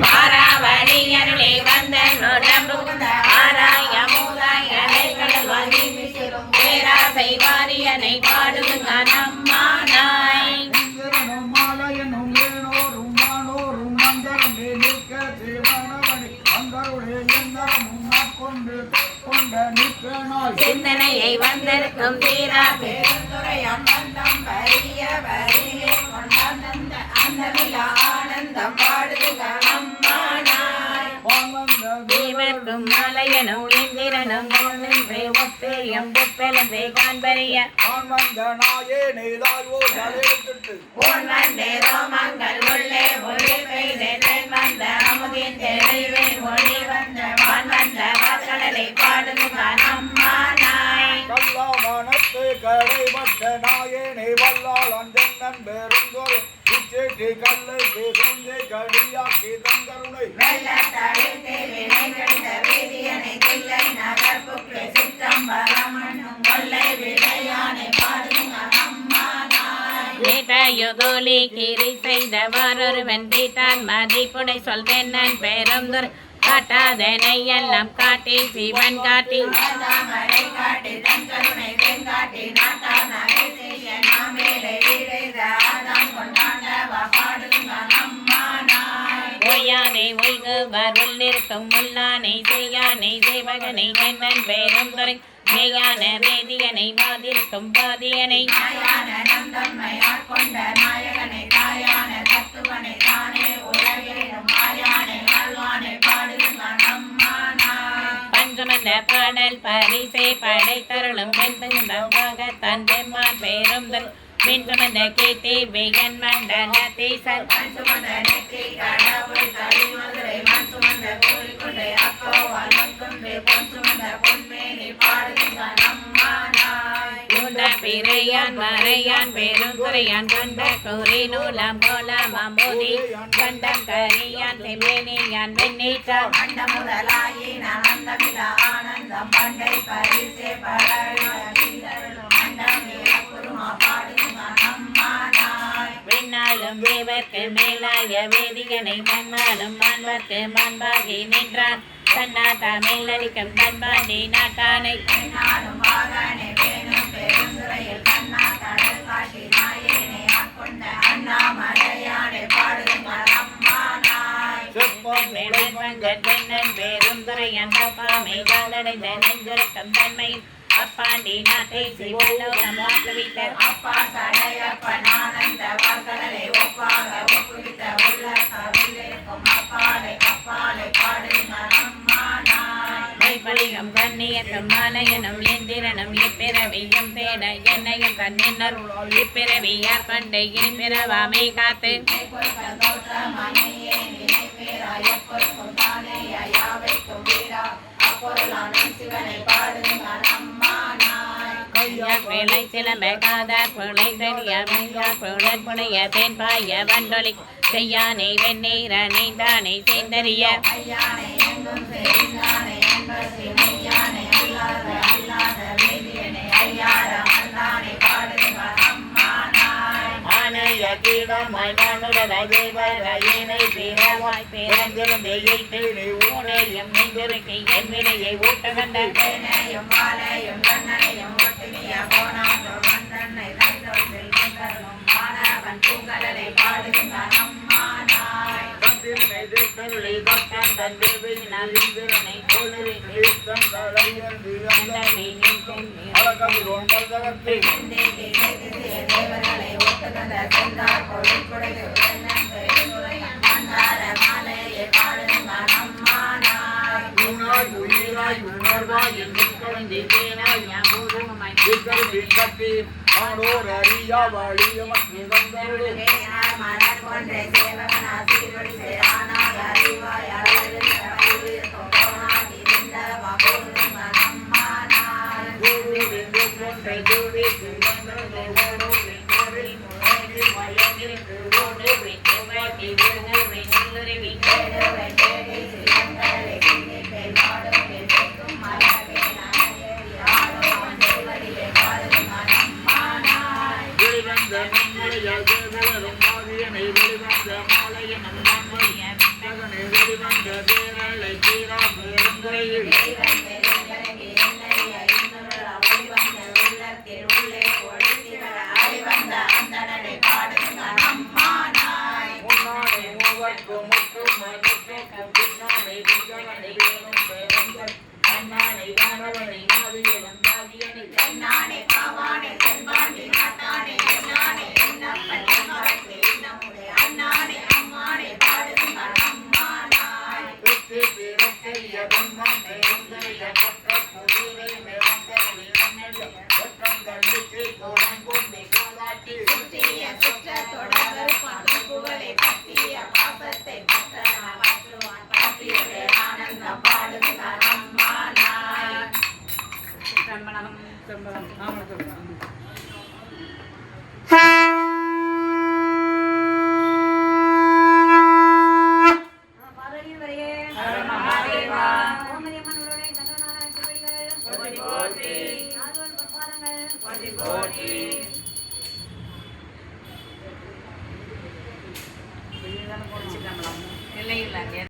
மாறாவழியருளே வந்த நுடம்புகுந்த ஆராய மூதாய கடல் வாங்கி பேராசை வாரியனை பாடுங்க நம்மானாய் சிந்தனையை வந்திருக்கும் தீரா பெருந்துரையம் வந்தம் வரிய வரியே கொண்டாந்த அந்த விழா ஆனந்தம் பாடுக நம்மானாய் தேவர்க்கும் மலையனும் இந்திரனும் நின்றே ஒப்பேயம் புப்பெலந்தே காண்பறிய வந்தே ரோமங்கள் உள்ளே ஒளி பெய்தே வந்த அமுதின் தெளிவே ஒளி வந்த வந்த கடலை பாடுக நம்மானாய் கல்லாமனத்து கடை மற்ற நாயனை வல்லால் அந்தன் பெருங்கோர் இச்சேட்டி கல்லை பேசுந்தே கடியாக்கி தங்கருணை வெள்ளத்தழில் தேவினை கண்ட வேதியனை தில்லை நகர்ப்புக்கு சிற்றம்பலமண்ணும் கொல்லை விளையானை பாடுங்க நம்மானாய் நீட்டாயுதோலி கிரி செய்தவரொருவன் தீட்டான் மதிப்புடை சொல்வேன் நான் பெருந்தொரு காட்டாதனை எல்லாம் காட்டி சிவன் காட்டி மழை காட்டி தன் கருணை தென் காட்டி நாட்டான் நகை செய்ய நாமேலை வீடைதான் கொண்டாண்டவா பாடுங்க நம்மானாய் ஓயானை ஒய்குவர் உள்ளிருக்கும் முல்லானை செய்யானை சேவகனை தென்னன் பேரும் துறை மேயான வேதியனை மாதிருக்கும் பாதியனை நாயான நந்தம்மை ஆட்கொண்ட நாயகனை தாயான தத்துவனை தானே உலகேனும் மாயானை ஆழ்வானை பாடுங்க நம்மானாய் பஞ்சமந்த பாடல் பரிசை படைத்தருளும் வெண்புகுந்த தந்தெம்மான் பேரும் மின்சுமந்த கீர்த்தி விகன் மண்டல தீசர் பஞ்சுமந்த நெற்றி கடவுள் தளிமதுரை மண்சுமந்த கோழிக்கொண்டை அப்போ வளர்க்குன்றே பொன்சுமந்த பொன்மேனி பாடுங்க நம்மானாய் பிறையான் மறையான் பெருந்துரையான் கொண்ட கூறி நூலாம் கோலாம் அமுதி கண்டம் கரியான் செம்மேனியான் வெண்ணீற்றான் கண்ட முதலாயின் ஆனந்தமிழ ஆனந்தம் பண்டை பரிசே விண்ணாலும் தேவர்க்கு மேலாய வேதிகனை மண்ணாலும் மாண்பர்க்கு மாண்பாகி நின்றான் தன்னா தமிழ் அடிக்கும் தன்பாண்டி நாட்டானை பேரும் துறையன் பாமை காலடைந்த நெஞ்சிருக்கும் தன்மையில் அப்பாண்டி நாட்டை சிவலோகம் வாக்குவித்தார் அப்பா சடையப்பன் ஆனந்த வார்கடலை ஒப்பாக ஒப்புவித்த உள்ள கவிலிருக்கும் அப்பாலை அப்பாலை பாடுங்க நம்மானாய் மைப்பலிகம் கண்ணியக்கும் மாலையனும் எந்திரனும் இப்பிறவியும் தேட என்னையும் கண்ணினர் இப்பிறவி யார் கண்டு இனி பிறவாமை காத்து சிவனை பாடுங்க நம்மானாய் சிலம்ப காதார் புலை தெரிய புலன் புனைய தேன்பாய வண்டொலி செய்யானை வெந்நீர் அணைந்தானை சேர்ந்தறிய என்னை ஊட்ட கண்ட வெளிவந்த மாலையை தென்னானை தீராம் பெருந்துறையில் முன்னானை மூவர்க்கு முற்றும் மனுக்கும் பின்னானை திகழனை வேணும் பெருந்துறை அண்ணானை வானவனை நாவிய வந்தாதியனை தென்னானே காவானே தென்பாண்டி நாட்டானே என்னானே என்னப்பன் எம்மரத்தே நம்முடைய அண்ணானே அம்மானே பாடுங்கள் அம்மானாய் வெற்றி பிறக்கைய தன்னம் பெருந்துறைய பக்க புதுரை மேலங்கரை நம்மைய வெற்றந்தன்னைக்கு கோலங்கொண்டு காலாட்டி சுற்றிய சுற்ற தொடர் புகழை பற்றிய பாசத்தை பற்றலாம் பற்றுவான் பற்றியதே ஆனந்தம் பாடுங்கள் அம்மானாய் செம்பலம் பார்வதியின் வரையே மகாதேவா கோமதியம்மன் உடனே சங்கரநாராயண திருவடிகள் போற்றி போற்றி நால்வர் பொற்பாதங்கள் போற்றி போற்றி இல்லை இல்லை